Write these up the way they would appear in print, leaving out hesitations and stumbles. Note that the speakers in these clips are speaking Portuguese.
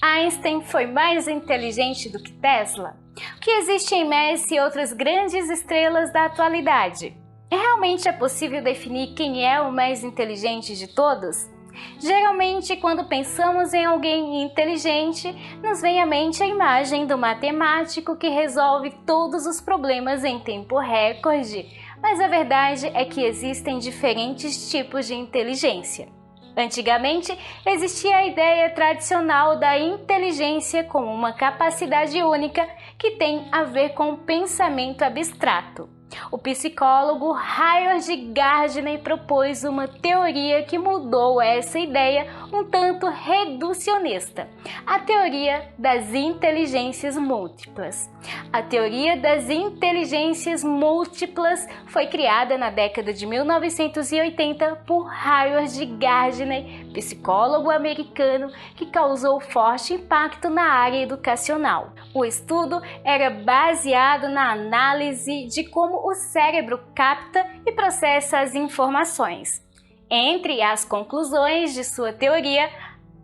Einstein foi mais inteligente do que Tesla? O que existe em Messi e outras grandes estrelas da atualidade? Realmente é possível definir quem é o mais inteligente de todos? Geralmente, quando pensamos em alguém inteligente, nos vem à mente a imagem do matemático que resolve todos os problemas em tempo recorde. Mas a verdade é que existem diferentes tipos de inteligência. Antigamente, existia a ideia tradicional da inteligência como uma capacidade única que tem a ver com o pensamento abstrato. O psicólogo Howard Gardner propôs uma teoria que mudou essa ideia um tanto reducionista, a teoria das inteligências múltiplas. A teoria das inteligências múltiplas foi criada na década de 1980 por Howard Gardner, psicólogo americano que causou forte impacto na área educacional. O estudo era baseado na análise de como o cérebro capta e processa as informações. Entre as conclusões de sua teoria,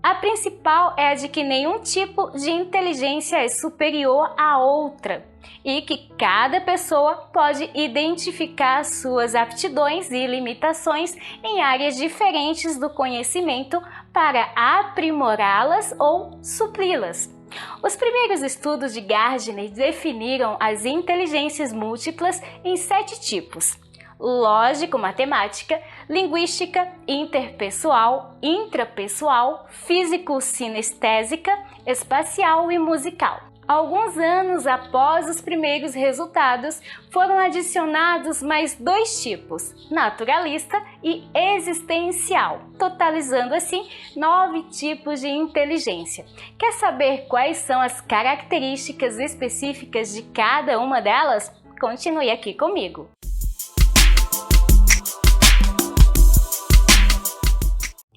a principal é a de que nenhum tipo de inteligência é superior à outra e que cada pessoa pode identificar suas aptidões e limitações em áreas diferentes do conhecimento para aprimorá-las ou supri-las. Os primeiros estudos de Gardner definiram as inteligências múltiplas em 7 tipos: lógico-matemática, linguística, interpessoal, intrapessoal, físico-sinestésica, espacial e musical. Alguns anos após os primeiros resultados, foram adicionados mais 2 tipos, naturalista e existencial, totalizando assim 9 tipos de inteligência. Quer saber quais são as características específicas de cada uma delas? Continue aqui comigo.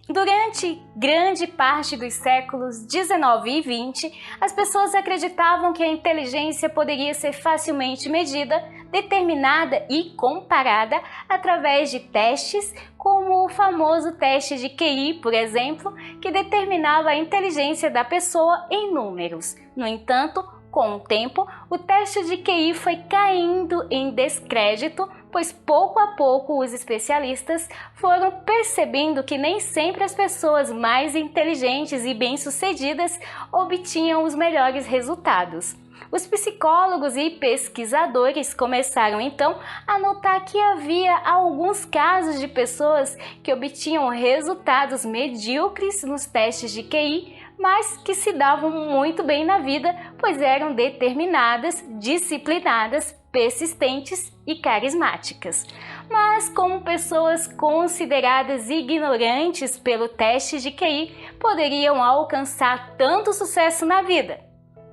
Durante grande parte dos séculos 19 e 20, as pessoas acreditavam que a inteligência poderia ser facilmente medida, determinada e comparada através de testes, como o famoso teste de QI, por exemplo, que determinava a inteligência da pessoa em números. No entanto, com o tempo, o teste de QI foi caindo em descrédito, pois pouco a pouco os especialistas foram percebendo que nem sempre as pessoas mais inteligentes e bem-sucedidas obtinham os melhores resultados. Os psicólogos e pesquisadores começaram então a notar que havia alguns casos de pessoas que obtinham resultados medíocres nos testes de QI, mas que se davam muito bem na vida, pois eram determinadas, disciplinadas, persistentes e carismáticas. Mas como pessoas consideradas ignorantes pelo teste de QI poderiam alcançar tanto sucesso na vida?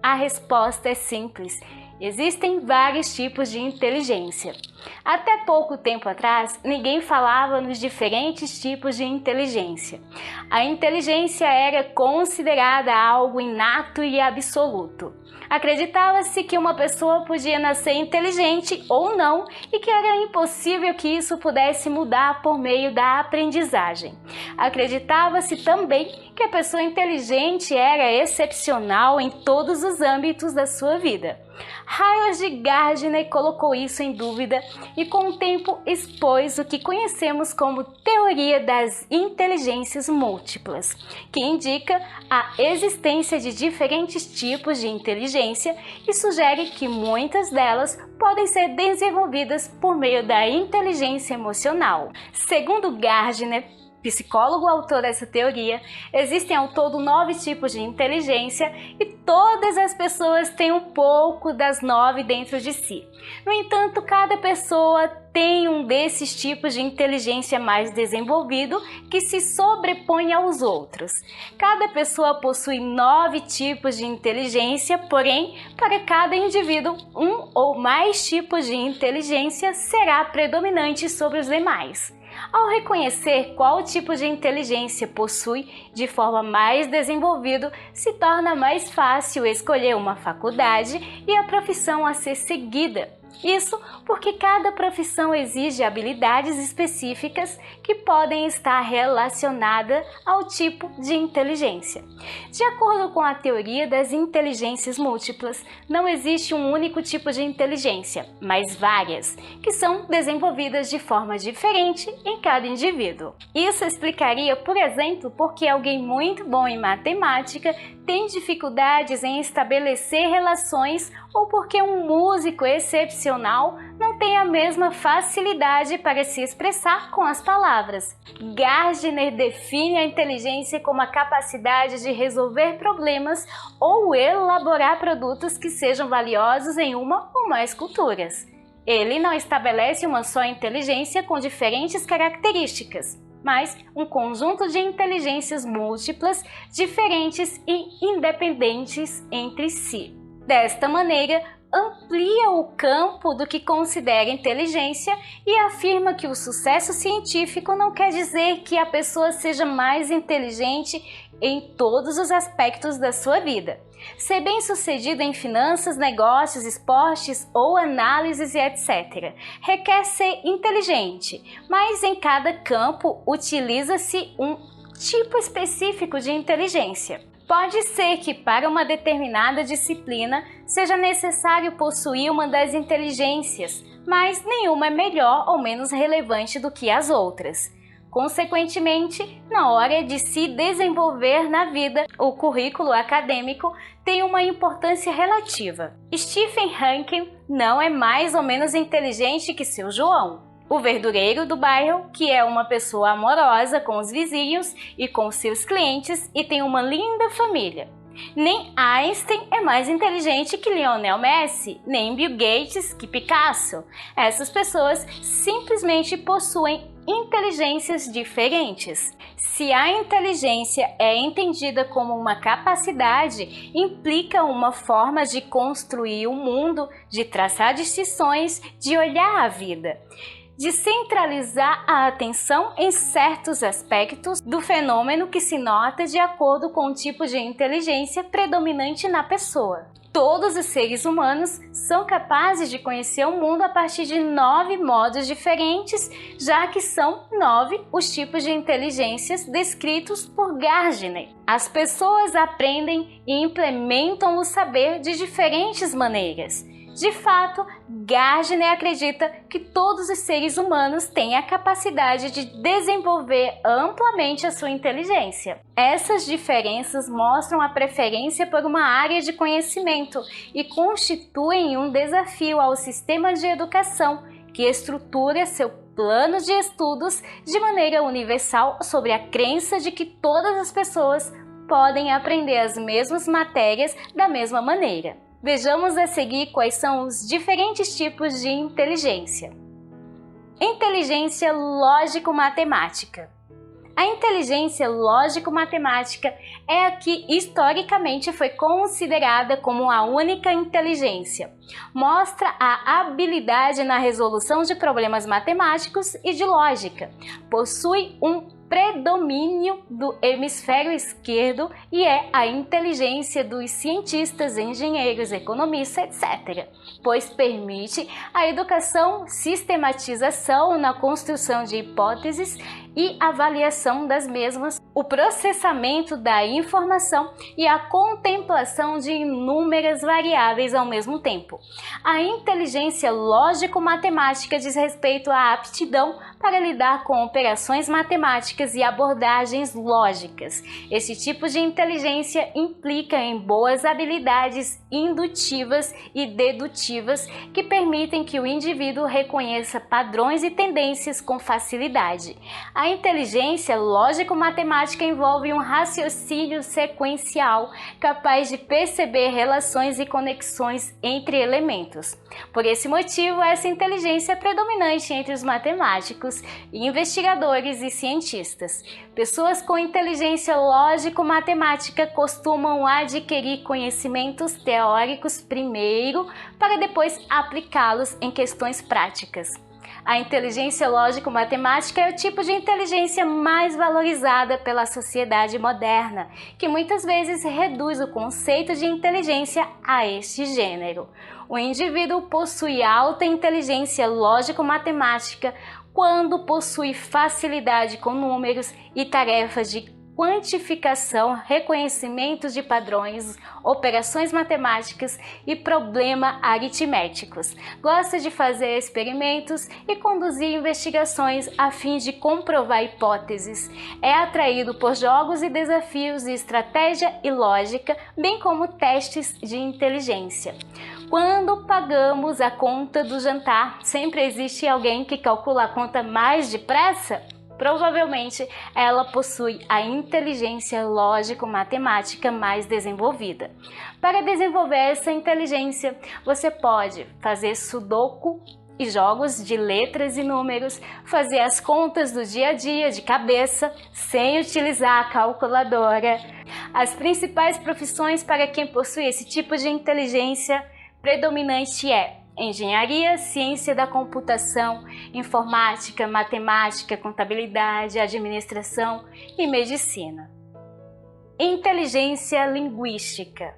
A resposta é simples. Existem vários tipos de inteligência. Até pouco tempo atrás, ninguém falava nos diferentes tipos de inteligência. A inteligência era considerada algo inato e absoluto. Acreditava-se que uma pessoa podia nascer inteligente ou não e que era impossível que isso pudesse mudar por meio da aprendizagem. Acreditava-se também que a pessoa inteligente era excepcional em todos os âmbitos da sua vida. Howard Gardner colocou isso em dúvida e com o tempo expôs o que conhecemos como teoria das inteligências múltiplas, que indica a existência de diferentes tipos de inteligência e sugere que muitas delas podem ser desenvolvidas por meio da inteligência emocional. Segundo Gardner, psicólogo autor dessa teoria, existem ao todo 9 tipos de inteligência e todas as pessoas têm um pouco das 9 dentro de si. No entanto, cada pessoa tem um desses tipos de inteligência mais desenvolvido que se sobrepõe aos outros. Cada pessoa possui 9 tipos de inteligência, porém, para cada indivíduo, um ou mais tipos de inteligência será predominante sobre os demais. Ao reconhecer qual tipo de inteligência possui de forma mais desenvolvida, se torna mais fácil escolher uma faculdade e a profissão a ser seguida. Isso porque cada profissão exige habilidades específicas que podem estar relacionadas ao tipo de inteligência. De acordo com a teoria das inteligências múltiplas, não existe um único tipo de inteligência, mas várias, que são desenvolvidas de forma diferente em cada indivíduo. Isso explicaria, por exemplo, por que alguém muito bom em matemática tem dificuldades em estabelecer relações ou porque um músico excepcional não tem a mesma facilidade para se expressar com as palavras. Gardner define a inteligência como a capacidade de resolver problemas ou elaborar produtos que sejam valiosos em uma ou mais culturas. Ele não estabelece uma só inteligência com diferentes características, mas um conjunto de inteligências múltiplas, diferentes e independentes entre si. Desta maneira, amplia o campo do que considera inteligência e afirma que o sucesso científico não quer dizer que a pessoa seja mais inteligente em todos os aspectos da sua vida. Ser bem-sucedido em finanças, negócios, esportes ou análises e etc. requer ser inteligente, mas em cada campo utiliza-se um tipo específico de inteligência. Pode ser que para uma determinada disciplina seja necessário possuir uma das inteligências, mas nenhuma é melhor ou menos relevante do que as outras. Consequentemente, na hora de se desenvolver na vida, o currículo acadêmico tem uma importância relativa. Stephen Hawking não é mais ou menos inteligente que seu João, o verdureiro do bairro, que é uma pessoa amorosa com os vizinhos e com seus clientes e tem uma linda família. Nem Einstein é mais inteligente que Lionel Messi, nem Bill Gates que Picasso. Essas pessoas simplesmente possuem inteligências diferentes. Se a inteligência é entendida como uma capacidade, implica uma forma de construir o mundo, de traçar distinções, de olhar a vida, de centralizar a atenção em certos aspectos do fenômeno que se nota de acordo com o tipo de inteligência predominante na pessoa. Todos os seres humanos são capazes de conhecer o mundo a partir de 9 modos diferentes, já que são 9 os tipos de inteligências descritos por Gardner. As pessoas aprendem e implementam o saber de diferentes maneiras. De fato, Gardner acredita que todos os seres humanos têm a capacidade de desenvolver amplamente a sua inteligência. Essas diferenças mostram a preferência por uma área de conhecimento e constituem um desafio ao sistema de educação, que estrutura seu plano de estudos de maneira universal sobre a crença de que todas as pessoas podem aprender as mesmas matérias da mesma maneira. Vejamos a seguir quais são os diferentes tipos de inteligência. Inteligência lógico-matemática. A inteligência lógico-matemática é a que historicamente foi considerada como a única inteligência. Mostra a habilidade na resolução de problemas matemáticos e de lógica. Possui um predomínio do hemisfério esquerdo e é a inteligência dos cientistas, engenheiros, economistas, etc., pois permite a educação, sistematização na construção de hipóteses e avaliação das mesmas, o processamento da informação e a contemplação de inúmeras variáveis ao mesmo tempo. A inteligência lógico-matemática diz respeito à aptidão para lidar com operações matemáticas e abordagens lógicas. Esse tipo de inteligência implica em boas habilidades indutivas e dedutivas que permitem que o indivíduo reconheça padrões e tendências com facilidade. A inteligência lógico-matemática envolve um raciocínio sequencial capaz de perceber relações e conexões entre elementos. Por esse motivo, essa inteligência é predominante entre os matemáticos, investigadores e cientistas. Pessoas com inteligência lógico-matemática costumam adquirir conhecimentos teóricos primeiro, para depois aplicá-los em questões práticas. A inteligência lógico-matemática é o tipo de inteligência mais valorizada pela sociedade moderna, que muitas vezes reduz o conceito de inteligência a este gênero. O indivíduo possui alta inteligência lógico-matemática quando possui facilidade com números e tarefas de quantificação, reconhecimento de padrões, operações matemáticas e problemas aritméticos. Gosta de fazer experimentos e conduzir investigações a fim de comprovar hipóteses. É atraído por jogos e desafios de estratégia e lógica, bem como testes de inteligência. Quando pagamos a conta do jantar, sempre existe alguém que calcula a conta mais depressa? Provavelmente ela possui a inteligência lógico-matemática mais desenvolvida. Para desenvolver essa inteligência, você pode fazer sudoku e jogos de letras e números, fazer as contas do dia a dia de cabeça, sem utilizar a calculadora. As principais profissões para quem possui esse tipo de inteligência predominante é engenharia, ciência da computação, informática, matemática, contabilidade, administração e medicina. Inteligência linguística.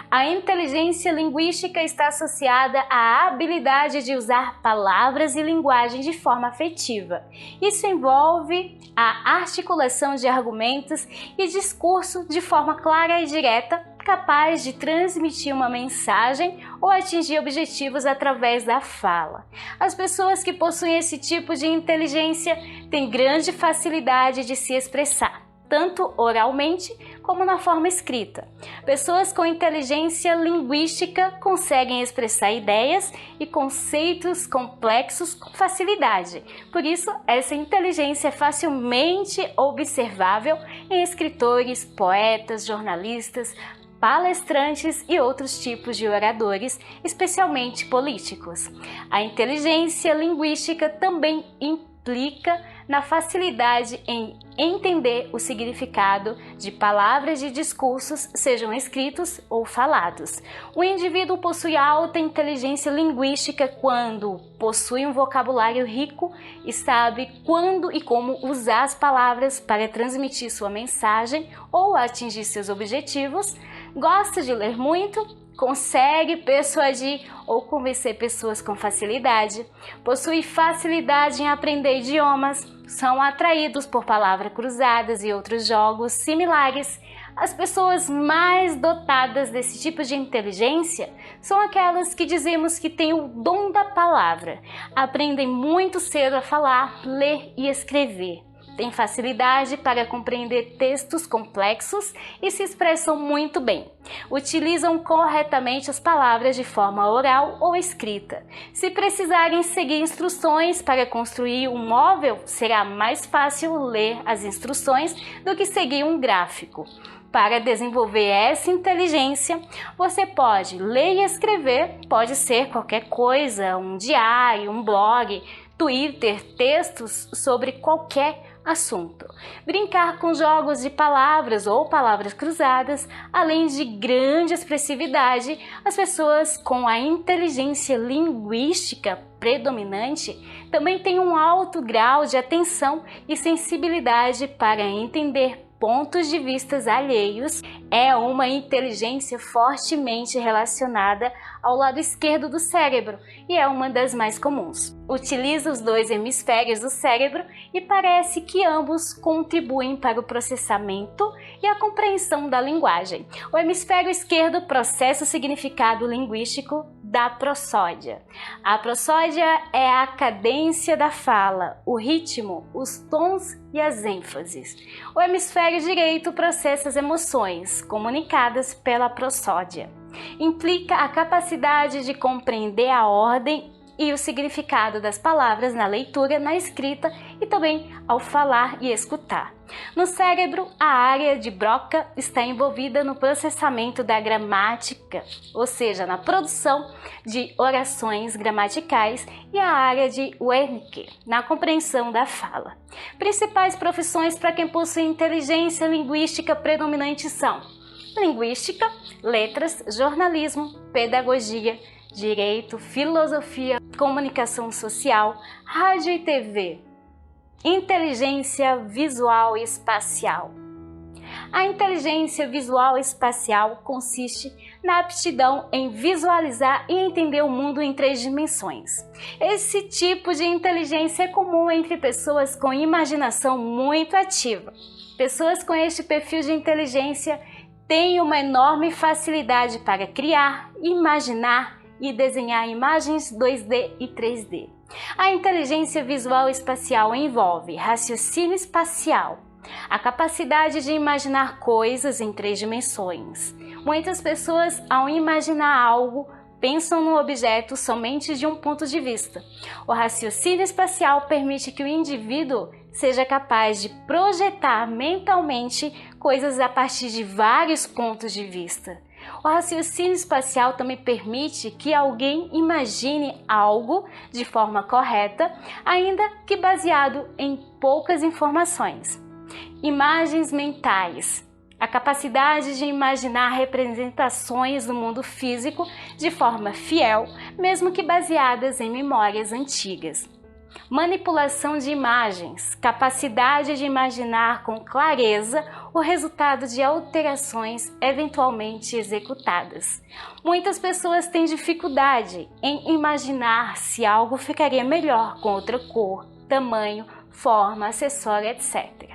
A inteligência linguística está associada à habilidade de usar palavras e linguagem de forma afetiva. Isso envolve a articulação de argumentos e discurso de forma clara e direta, capaz de transmitir uma mensagem ou atingir objetivos através da fala. As pessoas que possuem esse tipo de inteligência têm grande facilidade de se expressar, tanto oralmente como na forma escrita. Pessoas com inteligência linguística conseguem expressar ideias e conceitos complexos com facilidade. Por isso, essa inteligência é facilmente observável em escritores, poetas, jornalistas, palestrantes e outros tipos de oradores, especialmente políticos. A inteligência linguística também implica na facilidade em entender o significado de palavras e discursos, sejam escritos ou falados. O indivíduo possui alta inteligência linguística quando possui um vocabulário rico e sabe quando e como usar as palavras para transmitir sua mensagem ou atingir seus objetivos. Gosta de ler muito, consegue persuadir ou convencer pessoas com facilidade, possui facilidade em aprender idiomas, são atraídos por palavras cruzadas e outros jogos similares. As pessoas mais dotadas desse tipo de inteligência são aquelas que dizemos que têm o dom da palavra, aprendem muito cedo a falar, ler e escrever. Têm facilidade para compreender textos complexos e se expressam muito bem. Utilizam corretamente as palavras de forma oral ou escrita. Se precisarem seguir instruções para construir um móvel, será mais fácil ler as instruções do que seguir um gráfico. Para desenvolver essa inteligência, você pode ler e escrever, pode ser qualquer coisa, um diário, um blog, Twitter, textos sobre qualquer assunto. Brincar com jogos de palavras ou palavras cruzadas, além de grande expressividade, as pessoas com a inteligência linguística predominante também têm um alto grau de atenção e sensibilidade para entender pontos de vista alheios. É uma inteligência fortemente relacionada ao lado esquerdo do cérebro e é uma das mais comuns. Utiliza os dois hemisférios do cérebro e parece que ambos contribuem para o processamento e a compreensão da linguagem. O hemisfério esquerdo processa o significado linguístico da prosódia. A prosódia é a cadência da fala, o ritmo, os tons e as ênfases. O hemisfério direito processa as emoções comunicadas pela prosódia. Implica a capacidade de compreender a ordem e o significado das palavras na leitura, na escrita e também ao falar e escutar. No cérebro, a área de Broca está envolvida no processamento da gramática, ou seja, na produção de orações gramaticais, e a área de Wernicke, na compreensão da fala. Principais profissões para quem possui inteligência linguística predominante são linguística, letras, jornalismo, pedagogia, direito, filosofia, comunicação social, rádio e TV. Inteligência visual e espacial. A inteligência visual e espacial consiste na aptidão em visualizar e entender o mundo em 3 dimensões. Esse tipo de inteligência é comum entre pessoas com imaginação muito ativa. Pessoas com este perfil de inteligência têm uma enorme facilidade para criar, imaginar e desenhar imagens 2D e 3D. A inteligência visual e espacial envolve raciocínio espacial, a capacidade de imaginar coisas em 3 dimensões. Muitas pessoas, ao imaginar algo, pensam no objeto somente de um ponto de vista. O raciocínio espacial permite que o indivíduo seja capaz de projetar mentalmente coisas a partir de vários pontos de vista. O raciocínio espacial também permite que alguém imagine algo de forma correta, ainda que baseado em poucas informações. Imagens mentais. A capacidade de imaginar representações do mundo físico de forma fiel, mesmo que baseadas em memórias antigas. Manipulação de imagens. Capacidade de imaginar com clareza o resultado de alterações eventualmente executadas. Muitas pessoas têm dificuldade em imaginar se algo ficaria melhor com outra cor, tamanho, forma, acessório, etc.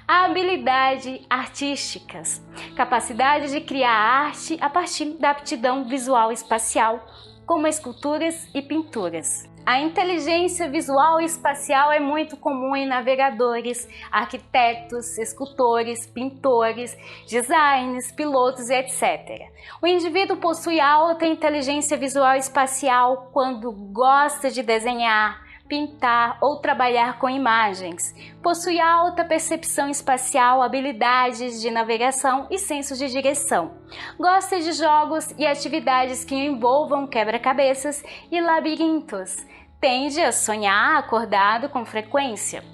Habilidades artísticas. Capacidade de criar arte a partir da aptidão visual espacial, como esculturas e pinturas. A inteligência visual e espacial é muito comum em navegadores, arquitetos, escultores, pintores, designers, pilotos, etc. O indivíduo possui alta inteligência visual e espacial quando gosta de desenhar, pintar ou trabalhar com imagens. Possui alta percepção espacial, habilidades de navegação e senso de direção. Gosta de jogos e atividades que envolvam quebra-cabeças e labirintos. Tende a sonhar acordado com frequência.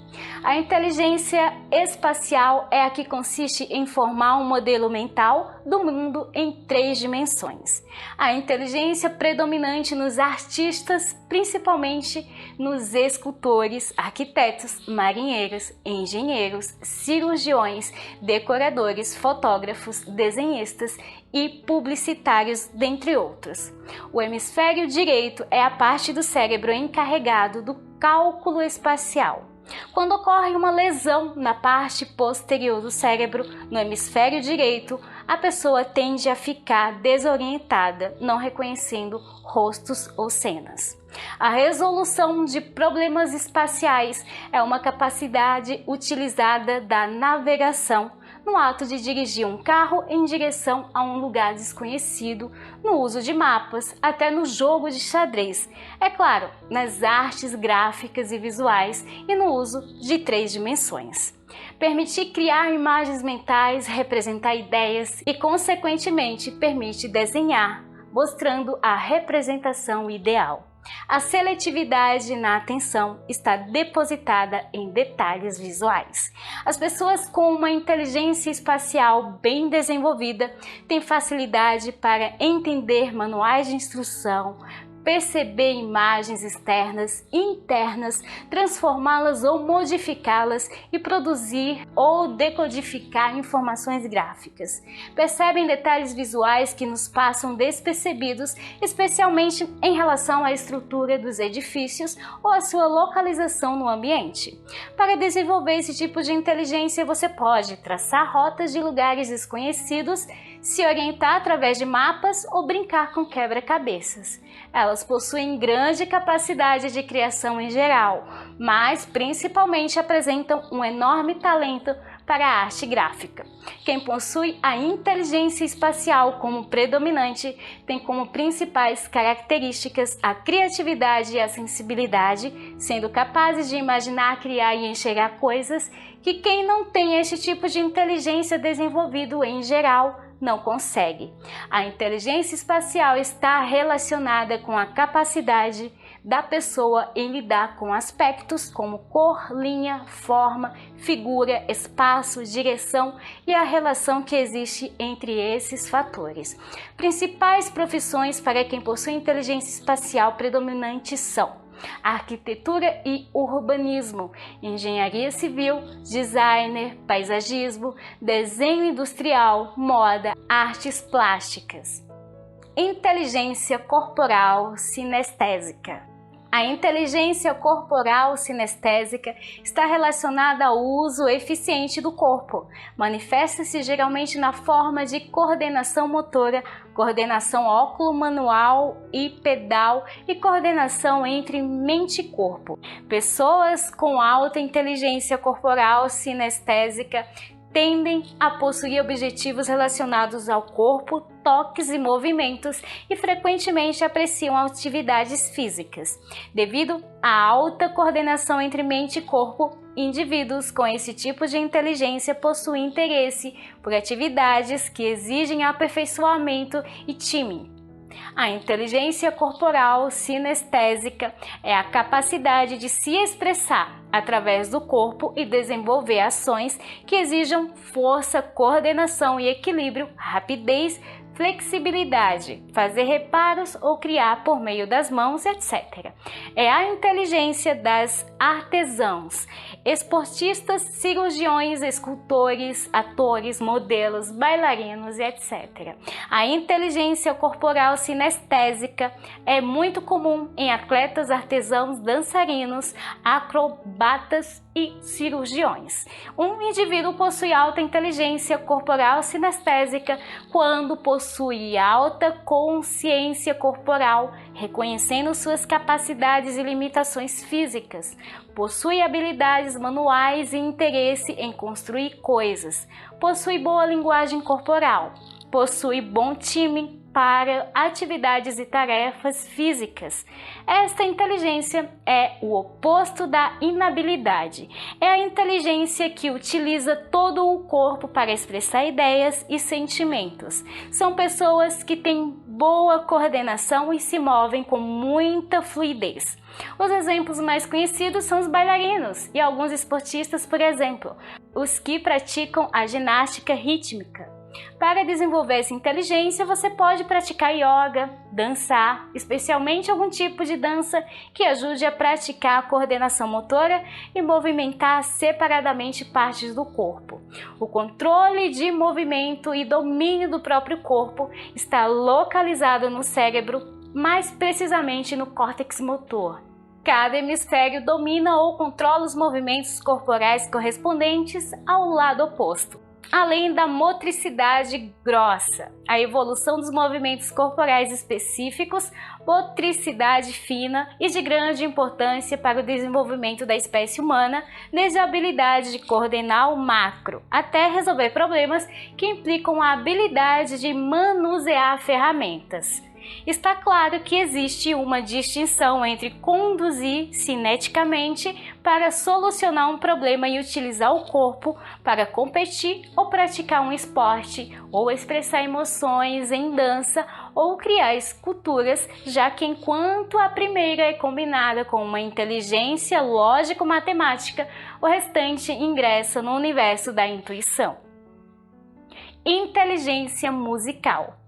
A inteligência espacial é a que consiste em formar um modelo mental do mundo em 3 dimensões. A inteligência predominante nos artistas, principalmente nos escultores, arquitetos, marinheiros, engenheiros, cirurgiões, decoradores, fotógrafos, desenhistas e publicitários, dentre outros. O hemisfério direito é a parte do cérebro encarregado do cálculo espacial. Quando ocorre uma lesão na parte posterior do cérebro, no hemisfério direito, a pessoa tende a ficar desorientada, não reconhecendo rostos ou cenas. A resolução de problemas espaciais é uma capacidade utilizada da navegação no ato de dirigir um carro em direção a um lugar desconhecido, no uso de mapas, até no jogo de xadrez. É claro, nas artes gráficas e visuais e no uso de 3 dimensões. Permitir criar imagens mentais, representar ideias e, consequentemente, permite desenhar, mostrando a representação ideal. A seletividade na atenção está depositada em detalhes visuais. As pessoas com uma inteligência espacial bem desenvolvida têm facilidade para entender manuais de instrução, perceber imagens externas e internas, transformá-las ou modificá-las e produzir ou decodificar informações gráficas. Percebem detalhes visuais que nos passam despercebidos, especialmente em relação à estrutura dos edifícios ou à sua localização no ambiente. Para desenvolver esse tipo de inteligência, você pode traçar rotas de lugares desconhecidos, se orientar através de mapas ou brincar com quebra-cabeças. Elas possuem grande capacidade de criação em geral, mas principalmente apresentam um enorme talento para a arte gráfica. Quem possui a inteligência espacial como predominante tem como principais características a criatividade e a sensibilidade, sendo capazes de imaginar, criar e enxergar coisas que quem não tem este tipo de inteligência desenvolvido em geral não consegue. A inteligência espacial está relacionada com a capacidade da pessoa em lidar com aspectos como cor, linha, forma, figura, espaço, direção e a relação que existe entre esses fatores. Principais profissões para quem possui inteligência espacial predominante são arquitetura e urbanismo, engenharia civil, designer, paisagismo, desenho industrial, moda, artes plásticas. Inteligência corporal sinestésica. A inteligência corporal sinestésica está relacionada ao uso eficiente do corpo. Manifesta-se geralmente na forma de coordenação motora, coordenação óculo-manual e pedal e coordenação entre mente e corpo. Pessoas com alta inteligência corporal sinestésica tendem a possuir objetivos relacionados ao corpo, toques e movimentos e frequentemente apreciam atividades físicas. Devido à alta coordenação entre mente e corpo, indivíduos com esse tipo de inteligência possuem interesse por atividades que exigem aperfeiçoamento e timing. A inteligência corporal sinestésica é a capacidade de se expressar através do corpo e desenvolver ações que exijam força, coordenação e equilíbrio, rapidez, flexibilidade, fazer reparos ou criar por meio das mãos, etc. É a inteligência das artesãos, esportistas, cirurgiões, escultores, atores, modelos, bailarinos, etc. A inteligência corporal sinestésica é muito comum em atletas, artesãos, dançarinos, acrobatas e cirurgiões. Um indivíduo possui alta inteligência corporal sinestésica quando possui alta consciência corporal, reconhecendo suas capacidades e limitações físicas. Possui habilidades manuais e interesse em construir coisas. Possui boa linguagem corporal. Possui bom time para atividades e tarefas físicas. Esta inteligência é o oposto da inabilidade. É a inteligência que utiliza todo o corpo para expressar ideias e sentimentos. São pessoas que têm boa coordenação e se movem com muita fluidez. Os exemplos mais conhecidos são os bailarinos e alguns esportistas, por exemplo, os que praticam a ginástica rítmica. Para desenvolver essa inteligência, você pode praticar yoga, dançar, especialmente algum tipo de dança que ajude a praticar a coordenação motora e movimentar separadamente partes do corpo. O controle de movimento e domínio do próprio corpo está localizado no cérebro, mais precisamente no córtex motor. Cada hemisfério domina ou controla os movimentos corporais correspondentes ao lado oposto. Além da motricidade grossa, a evolução dos movimentos corporais específicos, motricidade fina e de grande importância para o desenvolvimento da espécie humana, desde a habilidade de coordenar o macro até resolver problemas que implicam a habilidade de manusear ferramentas. Está claro que existe uma distinção entre conduzir cineticamente para solucionar um problema e utilizar o corpo para competir ou praticar um esporte, ou expressar emoções em dança ou criar esculturas, já que enquanto a primeira é combinada com uma inteligência lógico-matemática, o restante ingressa no universo da intuição. Inteligência musical.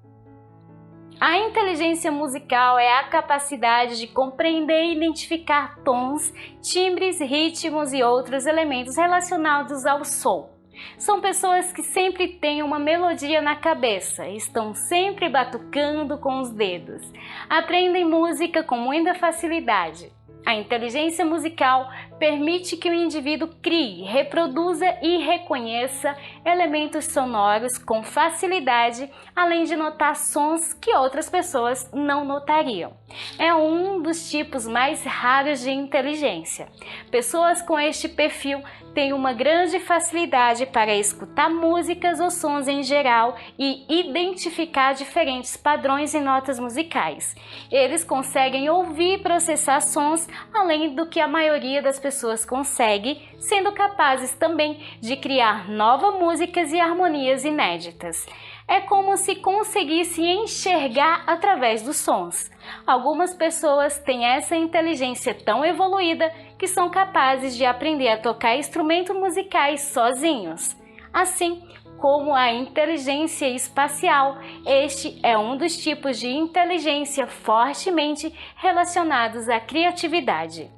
A inteligência musical é a capacidade de compreender e identificar tons, timbres, ritmos e outros elementos relacionados ao som. São pessoas que sempre têm uma melodia na cabeça, estão sempre batucando com os dedos, aprendem música com muita facilidade. A inteligência musical permite que o indivíduo crie, reproduza e reconheça elementos sonoros com facilidade, além de notar sons que outras pessoas não notariam. É um dos tipos mais raros de inteligência. Pessoas com este perfil têm uma grande facilidade para escutar músicas ou sons em geral e identificar diferentes padrões e notas musicais. Eles conseguem ouvir e processar sons além do que a maioria das pessoas consegue, sendo capazes também de criar novas músicas e harmonias inéditas. É como se conseguisse enxergar através dos sons. Algumas pessoas têm essa inteligência tão evoluída que são capazes de aprender a tocar instrumentos musicais sozinhos. Assim como a inteligência espacial, este é um dos tipos de inteligência fortemente relacionados à criatividade.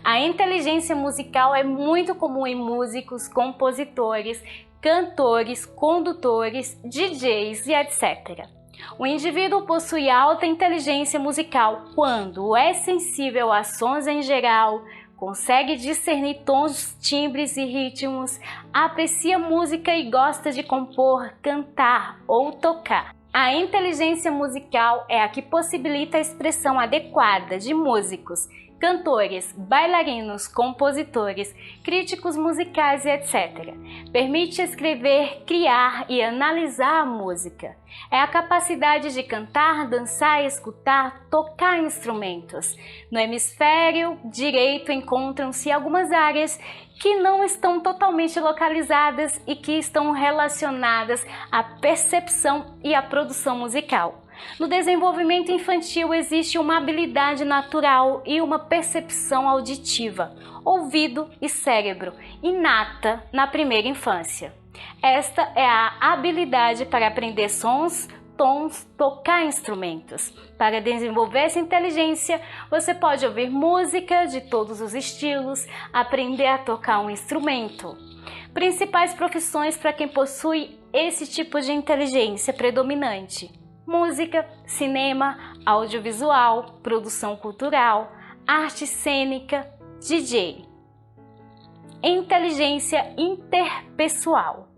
A inteligência musical é muito comum em músicos, compositores, cantores, condutores, DJs e etc. O indivíduo possui alta inteligência musical quando é sensível a sons em geral, consegue discernir tons, timbres e ritmos, aprecia música e gosta de compor, cantar ou tocar. A inteligência musical é a que possibilita a expressão adequada de músicos, cantores, bailarinos, compositores, críticos musicais e etc. Permite escrever, criar e analisar a música. É a capacidade de cantar, dançar, escutar, tocar instrumentos. No hemisfério direito encontram-se algumas áreas que não estão totalmente localizadas e que estão relacionadas à percepção e à produção musical. No desenvolvimento infantil existe uma habilidade natural e uma percepção auditiva, ouvido e cérebro, inata na primeira infância. Esta é a habilidade para aprender sons, tons, tocar instrumentos. Para desenvolver essa inteligência, você pode ouvir música de todos os estilos, aprender a tocar um instrumento. Principais profissões para quem possui esse tipo de inteligência predominante: música, cinema, audiovisual, produção cultural, arte cênica, DJ. Inteligência interpessoal.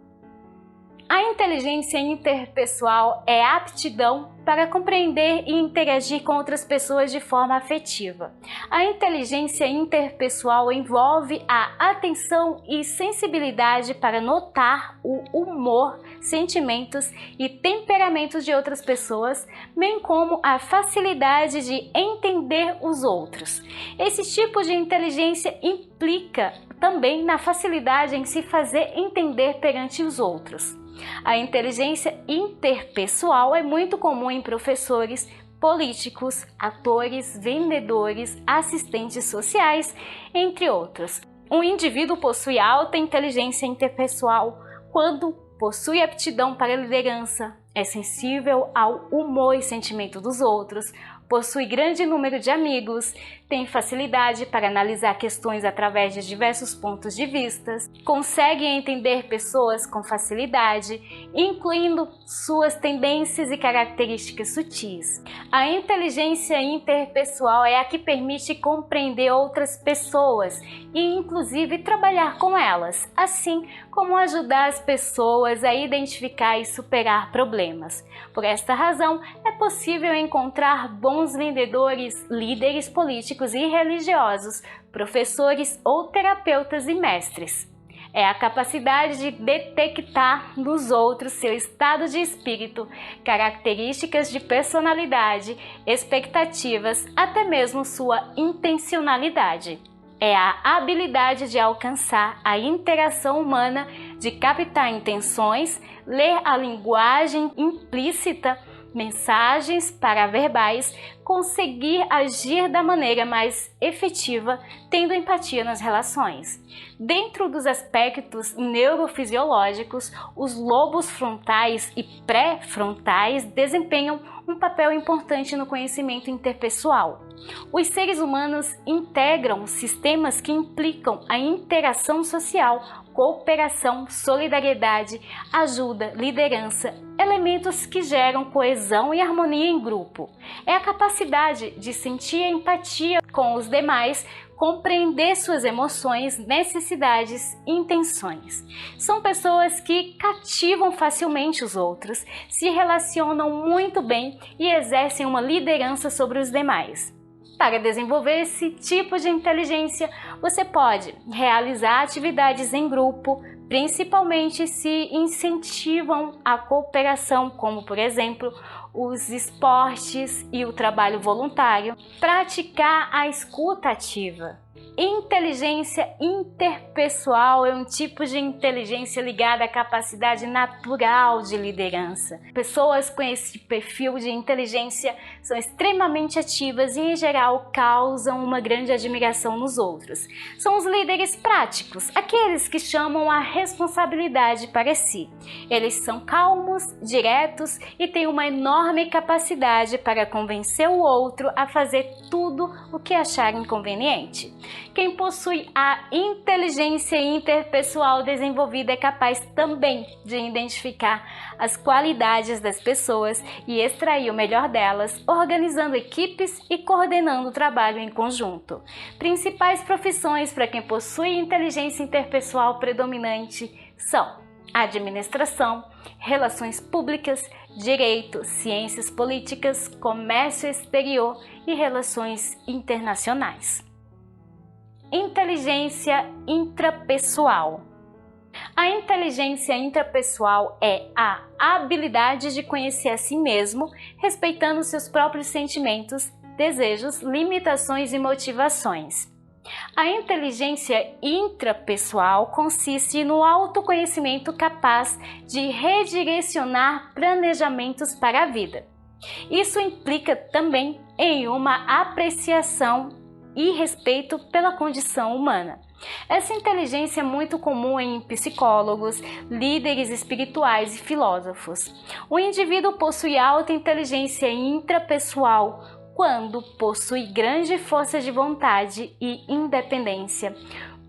A inteligência interpessoal é a aptidão para compreender e interagir com outras pessoas de forma afetiva. A inteligência interpessoal envolve a atenção e sensibilidade para notar o humor, sentimentos e temperamentos de outras pessoas, bem como a facilidade de entender os outros. Esse tipo de inteligência implica também na facilidade em se fazer entender perante os outros. A inteligência interpessoal é muito comum em professores, políticos, atores, vendedores, assistentes sociais, entre outros. Um indivíduo possui alta inteligência interpessoal quando possui aptidão para liderança, é sensível ao humor e sentimento dos outros, possui grande número de amigos, tem facilidade para analisar questões através de diversos pontos de vista, consegue entender pessoas com facilidade, incluindo suas tendências e características sutis. A inteligência interpessoal é a que permite compreender outras pessoas e, inclusive, trabalhar com elas, assim como ajudar as pessoas a identificar e superar problemas. Por esta razão, é possível encontrar bons vendedores, líderes políticos e religiosos, professores ou terapeutas e mestres. É a capacidade de detectar nos outros seu estado de espírito, características de personalidade, expectativas, até mesmo sua intencionalidade. É a habilidade de alcançar a interação humana, de captar intenções, ler a linguagem implícita, mensagens paraverbais, conseguir agir da maneira mais efetiva, tendo empatia nas relações. Dentro dos aspectos neurofisiológicos, os lobos frontais e pré-frontais desempenham um papel importante no conhecimento interpessoal. Os seres humanos integram sistemas que implicam a interação social, cooperação, solidariedade, ajuda, liderança, elementos que geram coesão e harmonia em grupo. É a capacidade de sentir empatia com os demais, compreender suas emoções, necessidades e intenções. São pessoas que cativam facilmente os outros, se relacionam muito bem e exercem uma liderança sobre os demais. Para desenvolver esse tipo de inteligência, você pode realizar atividades em grupo, principalmente se incentivam a cooperação, como por exemplo, os esportes e o trabalho voluntário, praticar a escuta ativa, Inteligência interpessoal é um tipo de inteligência ligada à capacidade natural de liderança. Pessoas com esse perfil de inteligência são extremamente ativas e, em geral, causam uma grande admiração nos outros. São os líderes práticos, aqueles que chamam a responsabilidade para si. Eles são calmos, diretos e têm uma enorme capacidade para convencer o outro a fazer tudo o que acharem conveniente. Quem possui a inteligência interpessoal desenvolvida é capaz também de identificar as qualidades das pessoas e extrair o melhor delas, organizando equipes e coordenando o trabalho em conjunto. Principais profissões para quem possui inteligência interpessoal predominante são administração, relações públicas, direito, ciências políticas, comércio exterior e relações internacionais. Inteligência intrapessoal. A inteligência intrapessoal é a habilidade de conhecer a si mesmo, respeitando seus próprios sentimentos, desejos, limitações e motivações. A inteligência intrapessoal consiste no autoconhecimento capaz de redirecionar planejamentos para a vida. Isso implica também em uma apreciação e respeito pela condição humana. Essa inteligência é muito comum em psicólogos, líderes espirituais e filósofos. O indivíduo possui alta inteligência intrapessoal quando possui grande força de vontade e independência,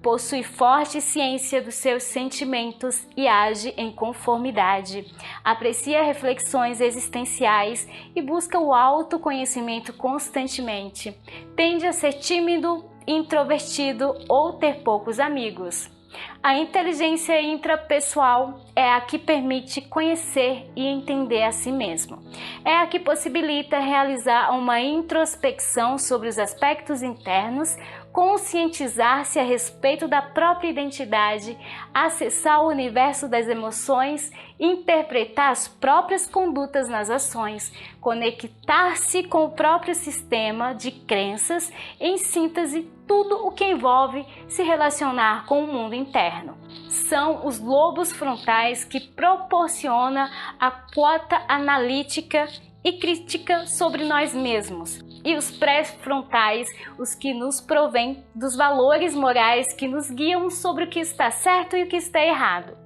possui forte ciência dos seus sentimentos e age em conformidade, aprecia reflexões existenciais e busca o autoconhecimento constantemente, tende a ser tímido, introvertido ou ter poucos amigos. A inteligência intrapessoal é a que permite conhecer e entender a si mesmo. É a que possibilita realizar uma introspecção sobre os aspectos internos, conscientizar-se a respeito da própria identidade, acessar o universo das emoções, interpretar as próprias condutas nas ações, conectar-se com o próprio sistema de crenças, em síntese, tudo o que envolve se relacionar com o mundo interno. São os lobos frontais que proporcionam a quota analítica e crítica sobre nós mesmos, e os pré-frontais, os que nos provêm dos valores morais que nos guiam sobre o que está certo e o que está errado.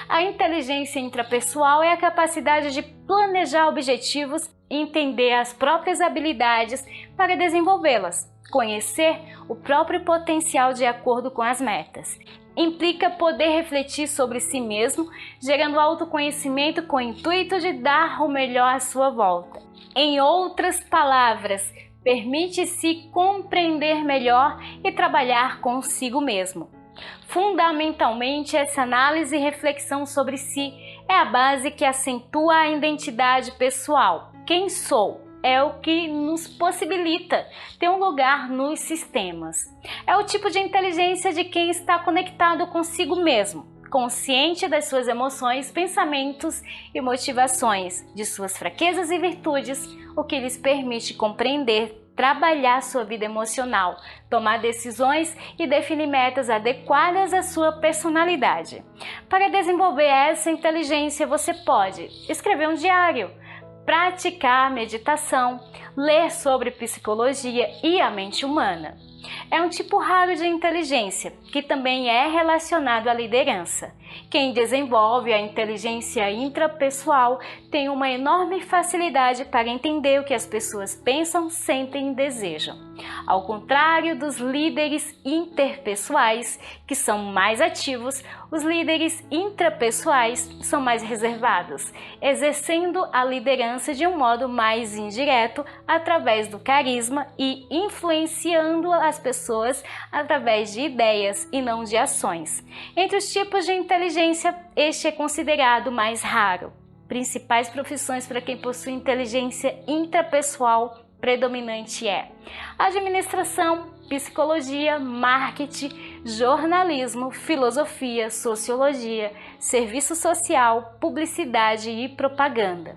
A inteligência intrapessoal é a capacidade de planejar objetivos e entender as próprias habilidades para desenvolvê-las, conhecer o próprio potencial de acordo com as metas. Implica poder refletir sobre si mesmo, gerando autoconhecimento com o intuito de dar o melhor à sua volta. Em outras palavras, permite-se compreender melhor e trabalhar consigo mesmo. Fundamentalmente, essa análise e reflexão sobre si é a base que acentua a identidade pessoal. Quem sou? É o que nos possibilita ter um lugar nos sistemas. É o tipo de inteligência de quem está conectado consigo mesmo, consciente das suas emoções, pensamentos e motivações, de suas fraquezas e virtudes, o que lhes permite compreender, trabalhar sua vida emocional, tomar decisões e definir metas adequadas à sua personalidade. Para desenvolver essa inteligência, você pode escrever um diário, praticar meditação, ler sobre psicologia e a mente humana. É um tipo raro de inteligência, que também é relacionado à liderança. Quem desenvolve a inteligência intrapessoal tem uma enorme facilidade para entender o que as pessoas pensam, sentem e desejam. Ao contrário dos líderes interpessoais, que são mais ativos, os líderes intrapessoais são mais reservados, exercendo a liderança de um modo mais indireto através do carisma e influenciando as pessoas através de ideias e não de ações. Entre os tipos de inteligência, este é considerado mais raro. Principais profissões para quem possui inteligência intrapessoal predominante é administração, psicologia, marketing, jornalismo, filosofia, sociologia, serviço social, publicidade e propaganda.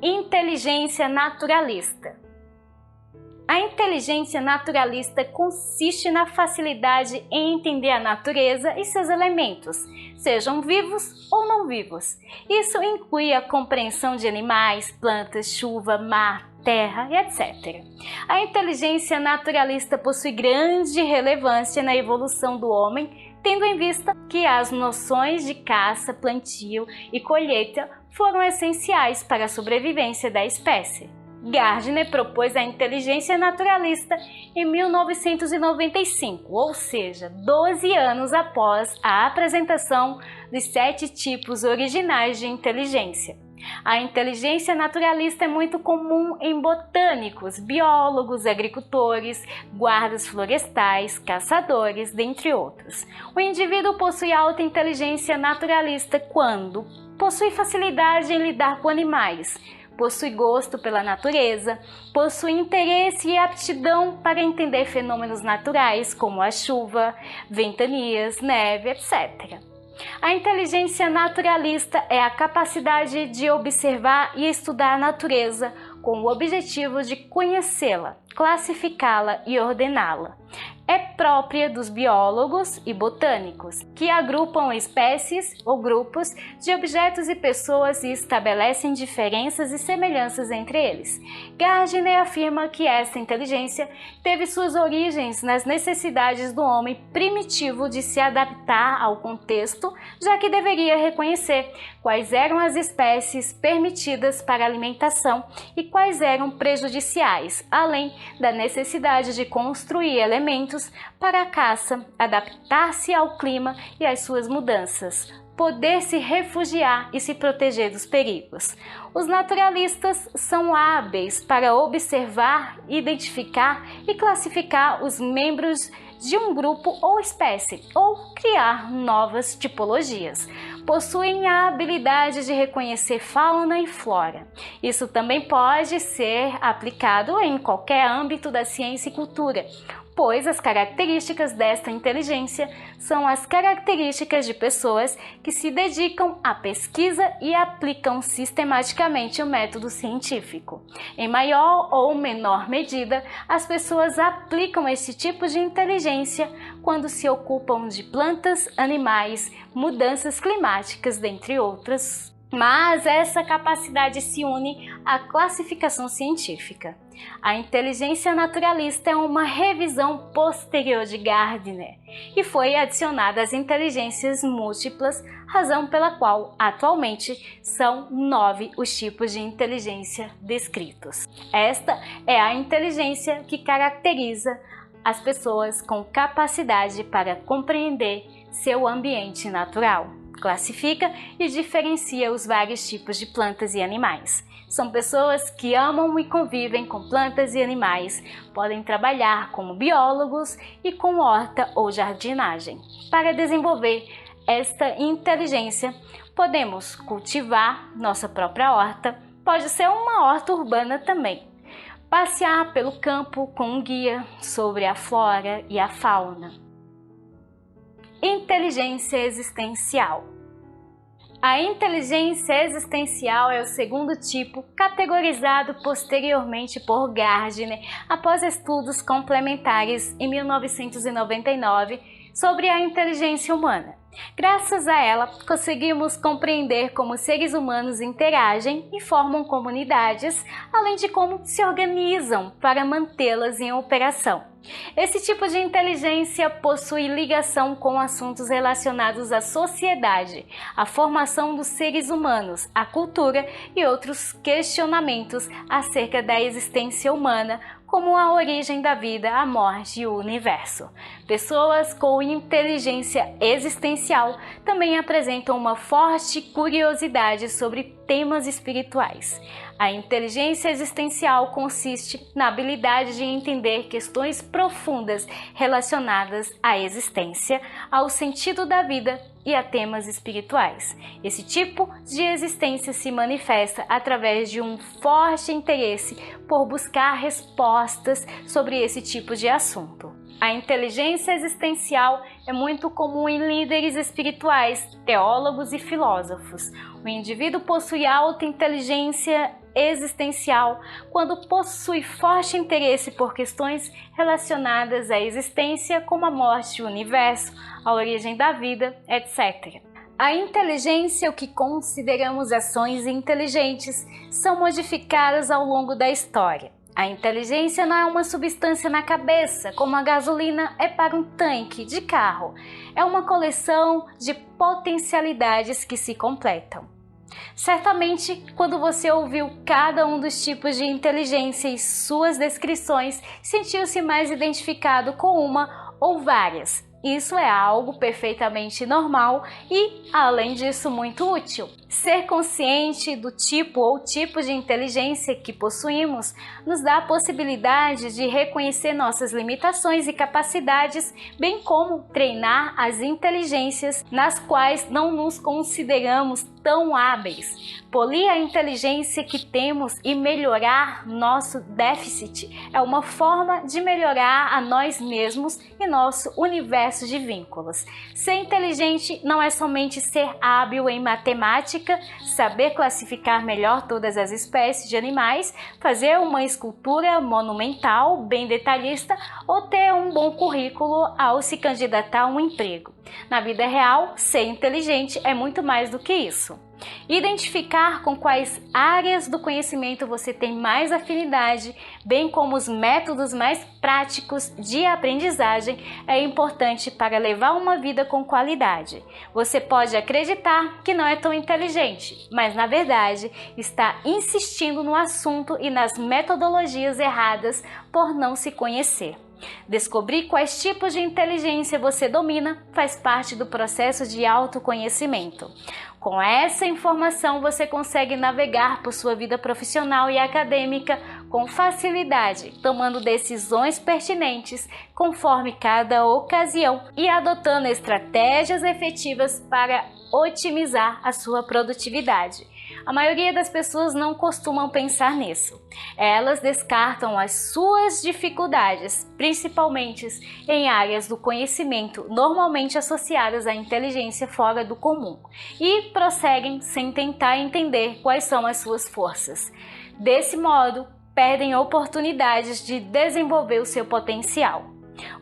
Inteligência naturalista. A inteligência naturalista consiste na facilidade em entender a natureza e seus elementos, sejam vivos ou não vivos. Isso inclui a compreensão de animais, plantas, chuva, mar, terra e etc. A inteligência naturalista possui grande relevância na evolução do homem, tendo em vista que as noções de caça, plantio e colheita foram essenciais para a sobrevivência da espécie. Gardner propôs a inteligência naturalista em 1995, ou seja, 12 anos após a apresentação dos 7 tipos originais de inteligência. A inteligência naturalista é muito comum em botânicos, biólogos, agricultores, guardas florestais, caçadores, dentre outros. O indivíduo possui alta inteligência naturalista quando possui facilidade em lidar com animais, possui gosto pela natureza, possui interesse e aptidão para entender fenômenos naturais como a chuva, ventanias, neve, etc. A inteligência naturalista é a capacidade de observar e estudar a natureza com o objetivo de conhecê-la, classificá-la e ordená-la. É própria dos biólogos e botânicos, que agrupam espécies ou grupos de objetos e pessoas e estabelecem diferenças e semelhanças entre eles. Gardner afirma que esta inteligência teve suas origens nas necessidades do homem primitivo de se adaptar ao contexto, já que deveria reconhecer quais eram as espécies permitidas para alimentação e quais eram prejudiciais, além da necessidade de construir elementos para a caça, adaptar-se ao clima e às suas mudanças, poder se refugiar e se proteger dos perigos. Os naturalistas são hábeis para observar, identificar e classificar os membros de um grupo ou espécie, ou criar novas tipologias. Possuem a habilidade de reconhecer fauna e flora. Isso também pode ser aplicado em qualquer âmbito da ciência e cultura, pois as características desta inteligência são as características de pessoas que se dedicam à pesquisa e aplicam sistematicamente o método científico. Em maior ou menor medida, as pessoas aplicam esse tipo de inteligência quando se ocupam de plantas, animais, mudanças climáticas, dentre outras. Mas essa capacidade se une à classificação científica. A inteligência naturalista é uma revisão posterior de Gardner e foi adicionada às inteligências múltiplas, razão pela qual atualmente são 9 os tipos de inteligência descritos. Esta é a inteligência que caracteriza as pessoas com capacidade para compreender seu ambiente natural. Classifica e diferencia os vários tipos de plantas e animais. São pessoas que amam e convivem com plantas e animais, podem trabalhar como biólogos e com horta ou jardinagem. Para desenvolver esta inteligência, podemos cultivar nossa própria horta, pode ser uma horta urbana também. Passear pelo campo com um guia sobre a flora e a fauna. Inteligência existencial. A inteligência existencial é o segundo tipo, categorizado posteriormente por Gardner após estudos complementares em 1999 sobre a inteligência humana. Graças a ela, conseguimos compreender como seres humanos interagem e formam comunidades, além de como se organizam para mantê-las em operação. Esse tipo de inteligência possui ligação com assuntos relacionados à sociedade, à formação dos seres humanos, à cultura e outros questionamentos acerca da existência humana, como a origem da vida, a morte e o universo. Pessoas com inteligência existencial também apresentam uma forte curiosidade sobre temas espirituais. A inteligência existencial consiste na habilidade de entender questões profundas relacionadas à existência, ao sentido da vida e a temas espirituais. Esse tipo de existência se manifesta através de um forte interesse por buscar respostas sobre esse tipo de assunto. A inteligência existencial é muito comum em líderes espirituais, teólogos e filósofos. O indivíduo possui alta inteligência existencial quando possui forte interesse por questões relacionadas à existência, como a morte, o universo, a origem da vida, etc. A inteligência, o que consideramos ações inteligentes, são modificadas ao longo da história. A inteligência não é uma substância na cabeça, como a gasolina é para um tanque de carro. É uma coleção de potencialidades que se completam. Certamente, quando você ouviu cada um dos tipos de inteligência e suas descrições, sentiu-se mais identificado com uma ou várias. Isso é algo perfeitamente normal e, além disso, muito útil. Ser consciente do tipo ou tipos de inteligência que possuímos nos dá a possibilidade de reconhecer nossas limitações e capacidades, bem como treinar as inteligências nas quais não nos consideramos tão hábeis. Polir a inteligência que temos e melhorar nosso déficit é uma forma de melhorar a nós mesmos e nosso universo de vínculos. Ser inteligente não é somente ser hábil em matemática, saber classificar melhor todas as espécies de animais, fazer uma escultura monumental bem detalhista ou ter um bom currículo ao se candidatar a um emprego. Na vida real, ser inteligente é muito mais do que isso. Identificar com quais áreas do conhecimento você tem mais afinidade, bem como os métodos mais práticos de aprendizagem, é importante para levar uma vida com qualidade. Você pode acreditar que não é tão inteligente, mas na verdade está insistindo no assunto e nas metodologias erradas por não se conhecer. Descobrir quais tipos de inteligência você domina faz parte do processo de autoconhecimento. Com essa informação, você consegue navegar por sua vida profissional e acadêmica com facilidade, tomando decisões pertinentes conforme cada ocasião e adotando estratégias efetivas para otimizar a sua produtividade. A maioria das pessoas não costumam pensar nisso. Elas descartam as suas dificuldades, principalmente em áreas do conhecimento normalmente associadas à inteligência fora do comum, e prosseguem sem tentar entender quais são as suas forças. Desse modo, perdem oportunidades de desenvolver o seu potencial.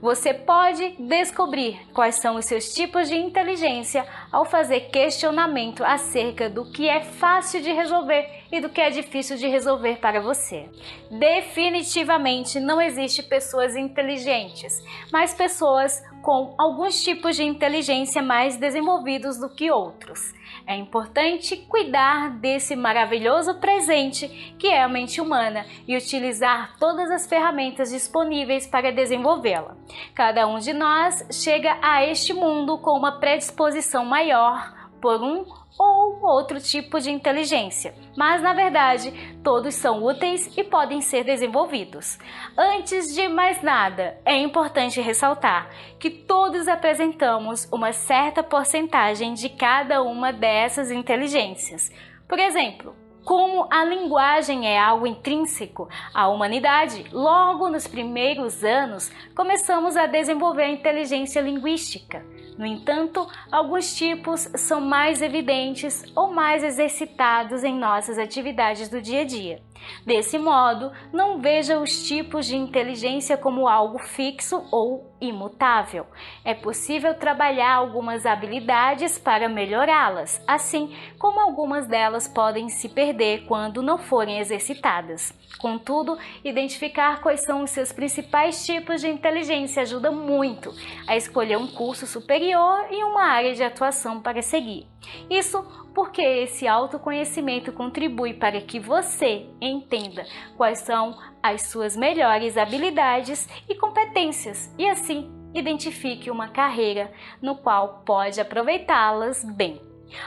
Você pode descobrir quais são os seus tipos de inteligência ao fazer questionamento acerca do que é fácil de resolver e do que é difícil de resolver para você. Definitivamente não existe pessoas inteligentes, mas pessoas com alguns tipos de inteligência mais desenvolvidos do que outros. É importante cuidar desse maravilhoso presente que é a mente humana e utilizar todas as ferramentas disponíveis para desenvolvê-la. Cada um de nós chega a este mundo com uma predisposição maior por um ou outro tipo de inteligência, mas na verdade todos são úteis e podem ser desenvolvidos. Antes de mais nada, é importante ressaltar que todos apresentamos uma certa porcentagem de cada uma dessas inteligências. Por exemplo, como a linguagem é algo intrínseco à humanidade, logo nos primeiros anos começamos a desenvolver a inteligência linguística. No entanto, alguns tipos são mais evidentes ou mais exercitados em nossas atividades do dia a dia. Desse modo, não veja os tipos de inteligência como algo fixo ou imutável. É possível trabalhar algumas habilidades para melhorá-las, assim como algumas delas podem se perder quando não forem exercitadas. Contudo, identificar quais são os seus principais tipos de inteligência ajuda muito a escolher um curso superior e uma área de atuação para seguir. Isso porque esse autoconhecimento contribui para que você entenda quais são as suas melhores habilidades e competências e assim identifique uma carreira no qual pode aproveitá-las bem.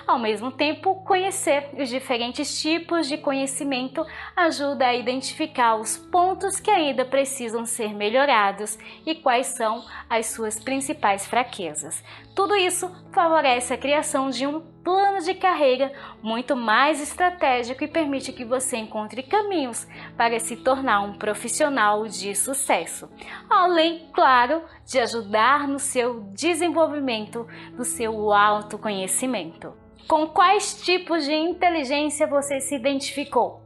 Ao mesmo tempo, conhecer os diferentes tipos de conhecimento ajuda a identificar os pontos que ainda precisam ser melhorados e quais são as suas principais fraquezas. Tudo isso favorece a criação de um plano de carreira muito mais estratégico e permite que você encontre caminhos para se tornar um profissional de sucesso, além, claro, de ajudar no seu desenvolvimento do seu autoconhecimento. Com quais tipos de inteligência você se identificou?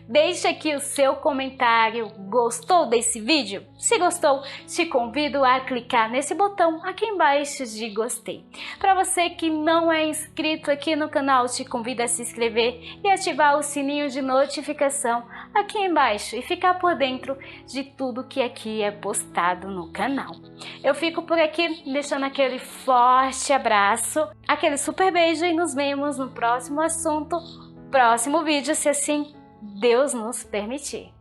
Deixe aqui o seu comentário. Gostou desse vídeo? Se gostou, te convido a clicar nesse botão aqui embaixo de gostei. Para você que não é inscrito aqui no canal, te convido a se inscrever e ativar o sininho de notificação aqui embaixo e ficar por dentro de tudo que aqui é postado no canal. Eu fico por aqui deixando aquele forte abraço, aquele super beijo e nos vemos no próximo assunto, próximo vídeo, se assim Deus nos permitir.